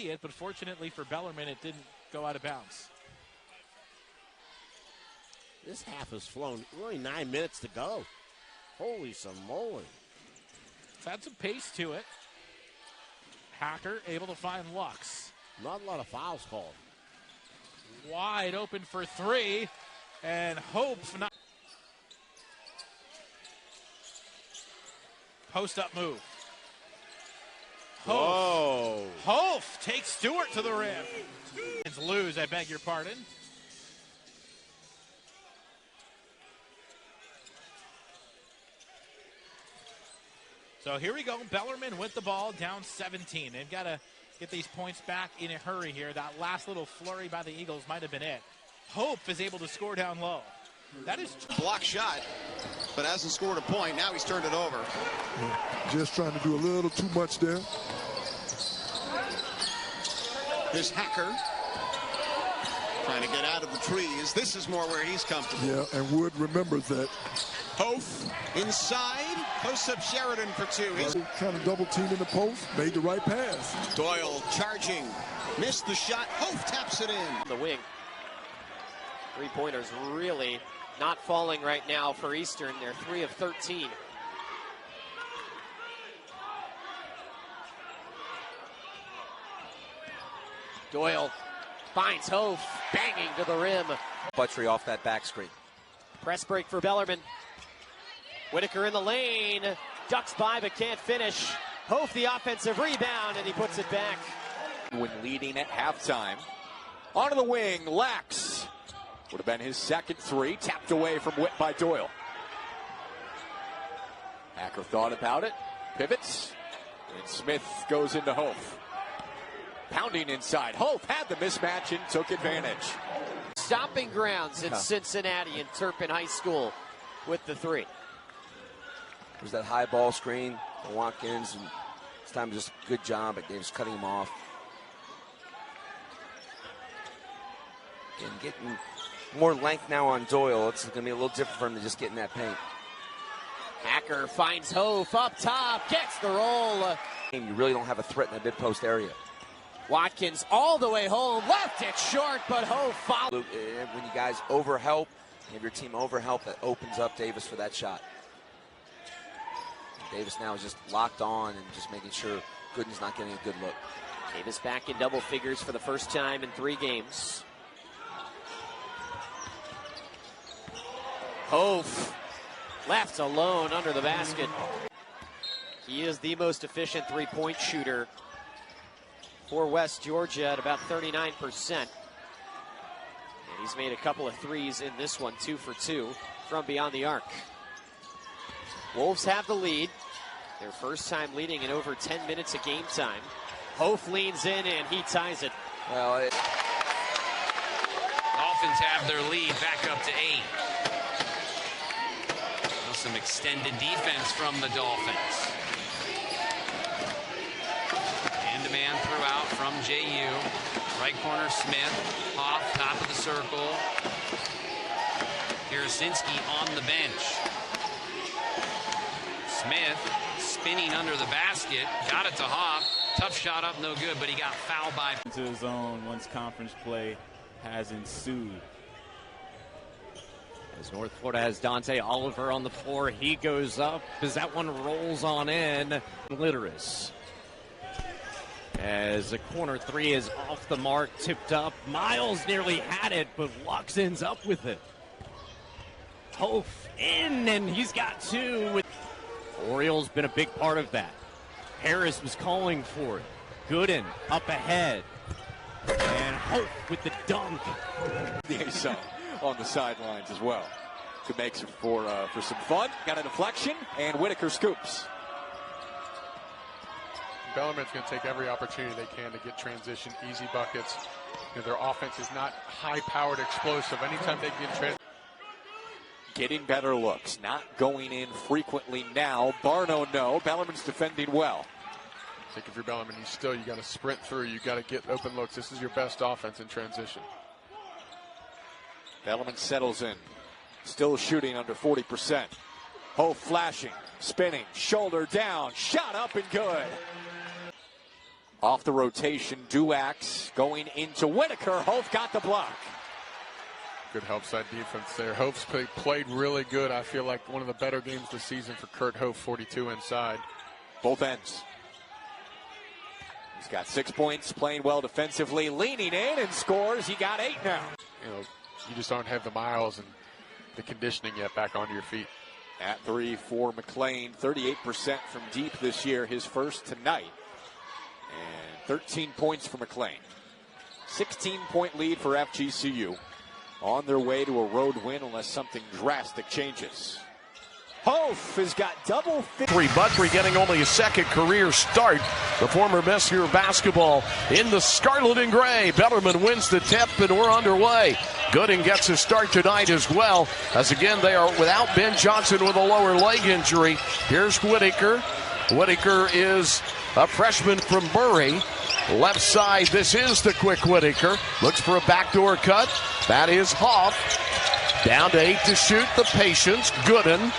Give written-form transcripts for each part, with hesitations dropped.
it, but fortunately for Bellarmine, it didn't go out of bounds. This half has flown. Only 9 minutes to go. Holy moly. It's had some pace to it. Hacker able to find Lux. Not a lot of fouls called. Wide open for three, and Hopf not. Post-up move. Hopf takes Stewart to the rim. It's lose, I beg your pardon. So here we go. Bellarmine with the ball, down 17. They've got to get these points back in a hurry here. That last little flurry by the Eagles might have been it. Hopf is able to score down low. That is block shot, but hasn't scored a point. Now he's turned it over. Just trying to do a little too much there. Here's Hacker trying to get out of the trees. This is more where he's comfortable. Yeah, and Wood remembers that. Hopf inside, posts up Sheridan for two. He's kind of double team in the post, made the right pass. Doyle charging, missed the shot. Hopf taps it in. The wing. Three-pointers really not falling right now for Eastern. They're 3 of 13. Doyle finds Hopf, banging to the rim. Buttrey off that back screen. Press break for Bellarmine. Whitaker in the lane, ducks by but can't finish. Hopf the offensive rebound, and he puts it back. When leading at halftime. Onto the wing, Lax. Would have been his second three, tapped away from Whit by Doyle. Hacker thought about it, pivots, and Smith goes into Hopf. Pounding inside. Hopf had the mismatch and took advantage. Stomping grounds in Cincinnati and Turpin High School with the three. There's that high ball screen, Watkins, and this time just good job at Davis cutting him off. And getting more length now on Doyle. It's going to be a little different for him to just get in that paint. Hacker finds Hopf up top, gets the roll. You really don't have a threat in the mid-post area. Watkins all the way home, left it short, but Hopf fouled. When you guys overhelp, you have your team overhelp, that opens up Davis for that shot. Davis now is just locked on and just making sure Gooden's not getting a good look. Davis back in double figures for the first time in 3 games. Hopf left alone under the basket. He is the most efficient three-point shooter for West Georgia at about 39%. And he's made a couple of threes in this one, 2 for 2 from beyond the arc. Wolves have the lead. Their first time leading in over 10 minutes of game time. Hopf leans in and he ties it. Well, Dolphins have their lead back up to 8. Some extended defense from the Dolphins. Man throughout from JU. Right corner Smith. Hopf, top of the circle. Harasinski on the bench. Smith spinning under the basket. Got it to Hopf. Tough shot up, no good, but he got fouled by. Into his zone once conference play has ensued. As North Florida has Dante Oliver on the floor. He goes up as that one rolls on in. Litteris. As a corner three is off the mark, tipped up. Miles nearly had it, but Lux ends up with it. Hopf in, and he's got 2. Orioles been a big part of that. Harris was calling for it. Gooden up ahead. And Hopf with the dunk. The A-side on the sidelines as well. Could make for some fun. Got a deflection, and Whitaker scoops. Bellarmine's going to take every opportunity they can to get transition, easy buckets. You know, their offense is not high-powered, explosive. Anytime they get transition. Getting better looks, not going in frequently now. Barno, no. Bellarmine's defending well. I think if you're Bellarmine, you got to sprint through. You got to get open looks. This is your best offense in transition. Bellarmine settles in. Still shooting under 40%. Hopf flashing, spinning, shoulder down, shot up and good. Off the rotation, Duax going into Whitaker. Hopf got the block. Good help side defense there. Hopf's played really good. I feel like one of the better games this season for Curt Hopf, 42 inside. Both ends. He's got 6 points, playing well defensively, leaning in and scores. He got 8 now. You know, you just don't have the miles and the conditioning yet back onto your feet. At 3 for McLean, 38% from deep this year, his first tonight. And 13 points for McLean. 16-point lead for FGCU. On their way to a road win unless something drastic changes. Hopf has got double. Buttrey getting only a second career start. The former best here of basketball in the scarlet and gray. Bellarmine wins the tip and we're underway. Gooden gets a start tonight as well. As again, they are without Ben Johnson with a lower leg injury. Here's Whitaker. Whitaker is a freshman from Murray. Left side, this is the quick Whitaker. Looks for a backdoor cut. That is Hopf. Down to 8 to shoot. The patience. Gooden.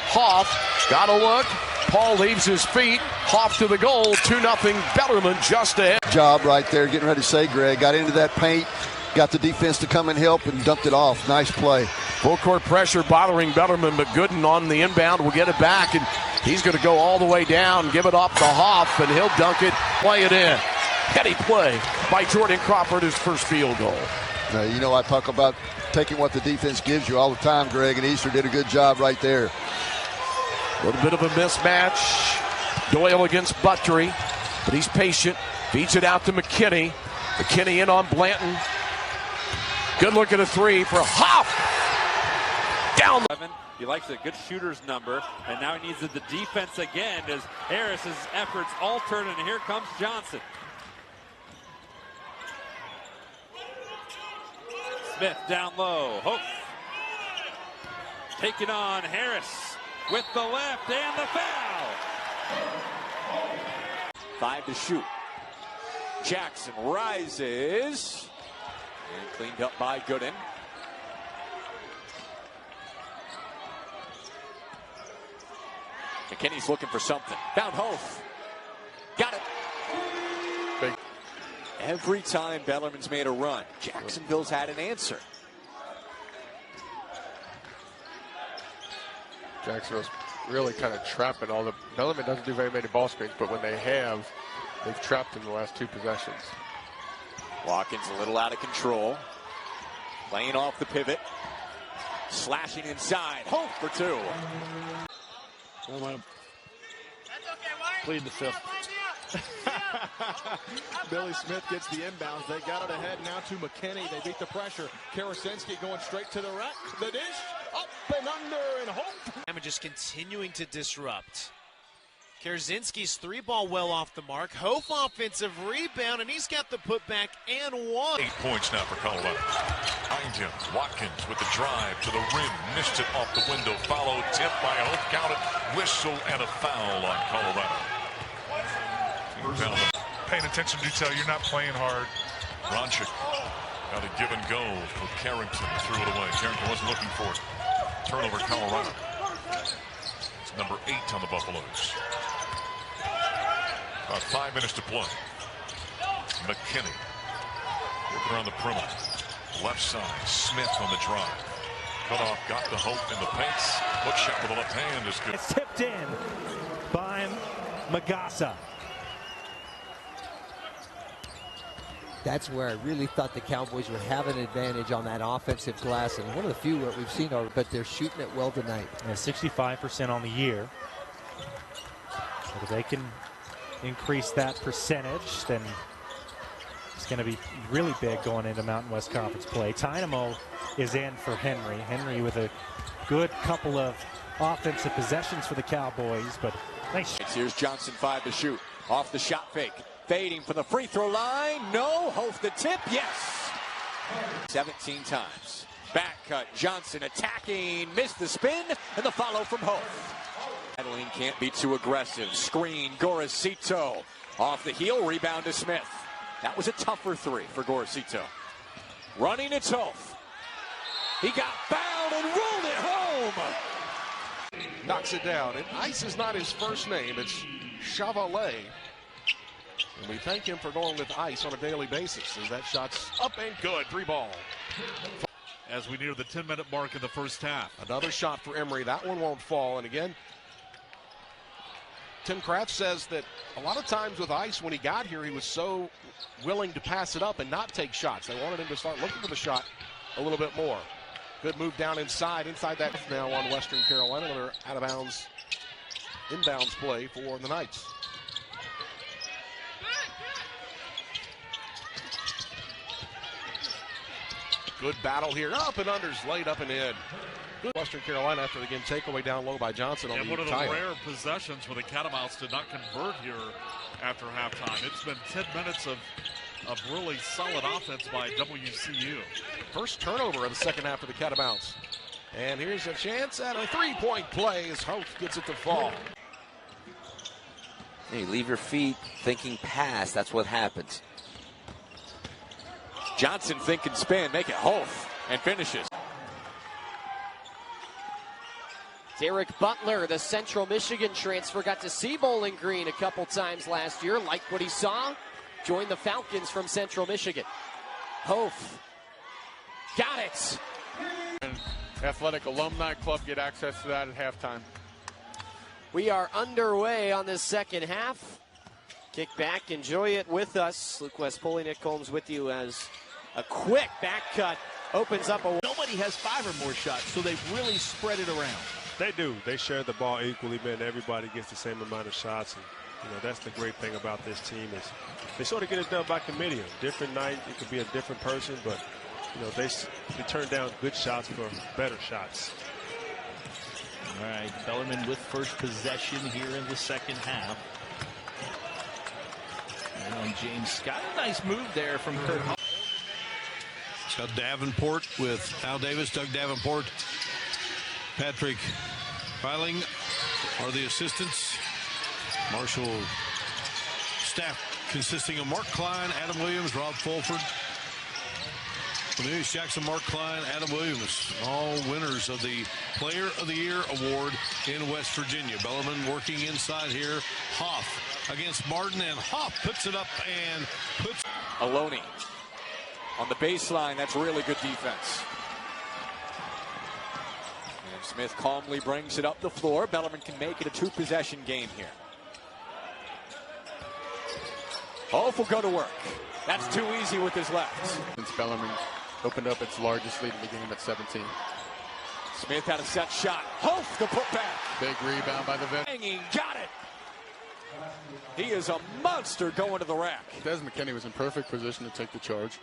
Hopf. Got a look. Paul leaves his feet. Hopf to the goal. 2-0. Bellarmine just ahead. Job right there. Getting ready to say, Greg. Got into that paint. Got the defense to come and help and dumped it off. Nice play. Full court pressure bothering Bellarmine, but Gooden on the inbound will get it back, and he's going to go all the way down, give it off to Hopf, and he'll dunk it, play it in. Heady play by Jordan Crawford, his first field goal. Now, you know, I talk about taking what the defense gives you all the time, Greg, and Easter did a good job right there. A little bit of a mismatch. Doyle against Buttrey, but he's patient. Feeds it out to McKinney. McKinney in on Blanton. Good look at a 3 for Hopf. Down. He likes a good shooter's number, and now he needs the defense again as Harris's efforts altered, and here comes Johnson. Smith down low. Hopf taking on Harris with the left and the foul. 5 to shoot. Jackson rises. And cleaned up by Gooden. McKinney's looking for something. Found Hopf. Got it. Every time Bellarmine's made a run, Jacksonville's had an answer. Jacksonville's really kind of trapping all the. Bellarmine doesn't do very many ball screens, but when they have, they've trapped in the last 2 possessions. Watkins a little out of control. Playing off the pivot. Slashing inside. Hopf for 2. Plead the fifth. Billy Smith gets the inbounds. They got it ahead now to McKinney. They beat the pressure. Karasinski going straight to the rack. The dish. Up and under, and Hopf. I'm just continuing to disrupt. Karasinski's 3-ball well off the mark. Hopf offensive rebound, and he's got the putback and 1. 8 points now for Colorado. Behind him, Watkins with the drive to the rim. Missed it off the window. Followed, tip by Hopf. Counted, whistle, and a foul on Colorado. Paying attention to detail, you're not playing hard. Bronchick got a give and go for Carrington. Threw it away. Carrington wasn't looking for it. Turnover, Colorado. It's number 8 on the Buffaloes. About 5 minutes to play. McKinney working around the perimeter. Left side, Smith on the drive. Cut off, got the Hopf in the paint. Hook shot with the left hand is good. It's tipped in by Magassa. That's where I really thought the Cowboys would have an advantage on that offensive glass, and one of the few that we've seen, but they're shooting it well tonight. Yeah, 65% on the year. So if they can increase that percentage, then it's going to be really big going into Mountain West Conference play. Tynamo is in for Henry. Henry with a good couple of offensive possessions for the Cowboys, but nice. Here's Johnson, 5 to shoot. Off the shot fake. Fading from the free throw line. No. Hopf the tip. Yes. 17 times. Back cut. Johnson attacking. Missed the spin. And the follow from Hopf. Adeline can't be too aggressive. Screen. Gorosito. Off the heel. Rebound to Smith. That was a tougher 3 for Gorosito. Running, it's Hopf. He got fouled and rolled it home. Knocks it down. And Ice is not his first name. It's Chavalet. And we thank him for going with ice on a daily basis, as that shot's up and good. 3-ball. As we near the 10-minute mark in the first half. Another shot for Emory. That one won't fall. And again, Tim Kraft says that a lot of times with ice, when he got here, he was so willing to pass it up and not take shots. They wanted him to start looking for the shot a little bit more. Good move down inside that now on Western Carolina. Another out-of-bounds, inbounds play for the Knights. Good battle here. Up and unders, laid up and in. Good Western Carolina after, again, takeaway down low by Johnson on the one of the tie-up. rare possessions where the Catamounts did not convert here after halftime. It's been 10 minutes of really solid offense by WCU. First turnover of the second half for the Catamounts. And here's a chance at a three-point play as Hopf gets it to fall. You leave your feet thinking pass. That's what happens. Johnson thinking spin, make it Hopf, and finishes. Derek Butler, the Central Michigan transfer, got to see Bowling Green a couple times last year. Liked what he saw. Joined the Falcons from Central Michigan. Hopf got it. And Athletic Alumni Club get access to that at halftime. We are underway on this second half. Kick back, enjoy it with us. Luke West-Pulley, Nick Holmes with you as a quick back cut opens up a... Nobody has 5 or more shots, so they've really spread it around. They do. They share the ball equally, man. Everybody gets the same amount of shots. And, that's the great thing about this team is they sort of get it done by committee. A different night, it could be a different person, but, they turn down good shots for better shots. All right, Bellarmine with first possession here in the second half. And James Scott, nice move there from Curt. It's got Davenport with Al Davis, Doug Davenport, Patrick Filing are the assistants. Marshall staff consisting of Mark Klein, Adam Williams, Rob Fulford. Cornelius Jackson, Mark Klein, Adam Williams, all winners of the Player of the Year award in West Virginia. Bellarmine working inside here. Hopf against Martin, and Hopf puts it up and puts... Aloni on the baseline. That's really good defense. And Smith calmly brings it up the floor. Bellarmine can make it a 2-possession game here. Hopf will go to work. That's too easy with his left. Since Bellarmine opened up its largest lead in the game at 17. Smith had a set shot. Hopf the putback. Big rebound by the vet. Hanging, got it. He is a monster going to the rack. Des McKinney was in perfect position to take the charge.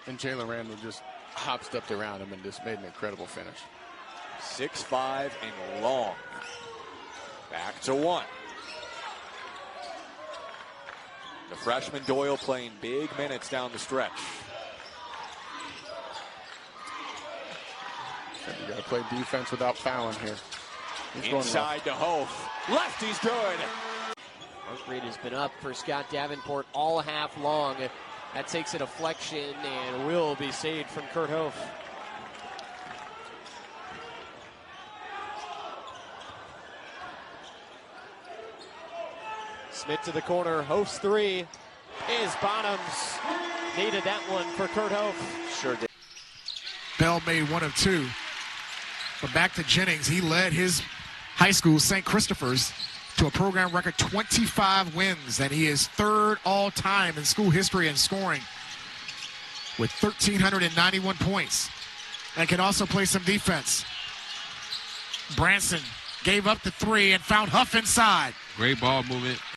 And Jalen Randall just hop-stepped around him and just made an incredible finish. 6'5" and long. Back to 1. The freshman Doyle playing big minutes down the stretch. You got to play defense without fouling here. Inside to Hopf. Lefty's good. Work rate has been up for Scott Davenport all half long. That takes a deflection and will be saved from Curt Hopf. Smith to the corner. Hopf's 3 is bottoms. Needed that one for Curt Hopf. Sure did. Bell made 1 of 2. But back to Jennings. He led his high school, St. Christopher's, to a program record 25 wins. And he is 3rd all-time in school history in scoring with 1,391 points. And can also play some defense. Branson gave up the 3 and found Hopf inside. Great ball movement.